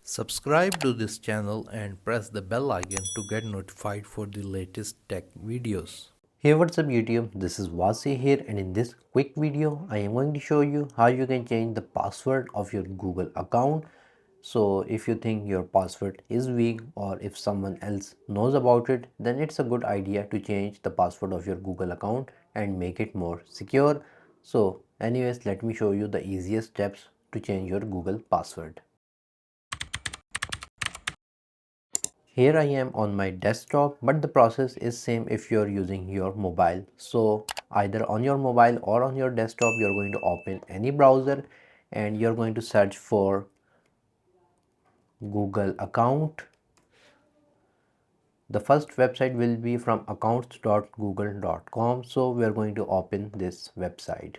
Subscribe to this channel and press the bell icon to get notified for the latest tech videos. Hey, what's up YouTube, this is Vasi here, and in this quick video I am going to show you how you can change the password of your Google account. So if you think your password is weak or if someone else knows about it, then it's a good idea to change the password of your Google account and make it more secure. So anyways, let me show you the easiest steps to change your Google password. Here I am on my desktop, but the process is same if you're using your mobile. So either on your mobile or on your desktop, you're going to open any browser and you're going to search for Google account. The first website will be from accounts.google.com. So we're going to open this website.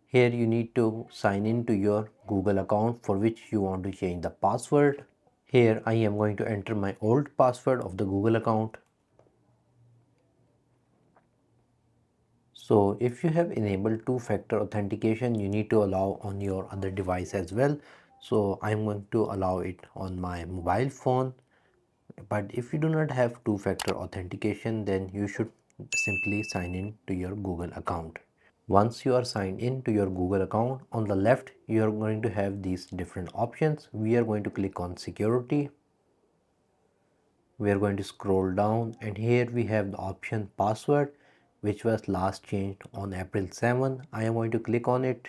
Here you need to sign in to your Google account for which you want to change the password. Here I am going to enter my old password of the Google account. So if you have enabled two-factor authentication, you need to allow on your other device as well. So I'm going to allow it on my mobile phone. But if you do not have two-factor authentication, then you should simply sign in to your Google account. Once you are signed in to your Google account, on the left, you are going to have these different options. We are going to click on security. We are going to scroll down and here we have the option password, which was last changed on April 7. I am going to click on it,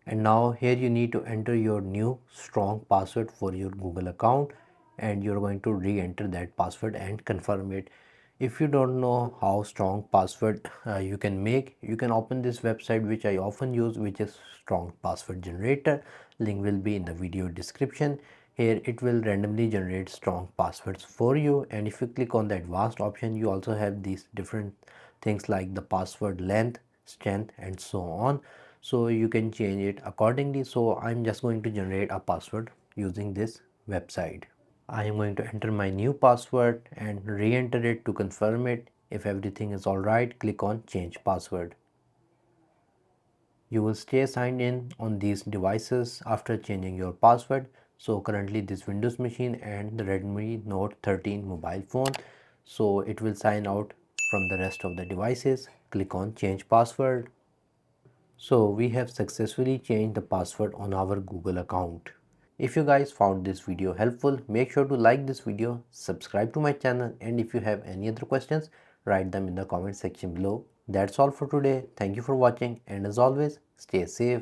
and now here you need to enter your new strong password for your Google account, and you're going to re-enter that password and confirm it. If you don't know how strong password you can make, you can open this website which I often use, which is strong password generator. Link will be in the video description. Here it will randomly generate strong passwords for you, and if you click on the advanced option, you also have these different things like the password length, strength, and so on. So you can change it accordingly. So I'm just going to generate a password using this website. I am going to enter my new password and re-enter it to confirm it. If everything is alright, click on change password. You will stay signed in on these devices after changing your password. So currently this Windows machine and the Redmi Note 13 mobile phone. So it will sign out from the rest of the devices. Click on change password. So we have successfully changed the password on our Google account. If you guys found this video helpful, make sure to like this video, subscribe to my channel, and if you have any other questions, write them in the comment section below. That's all for today. Thank you for watching, and as always, stay safe.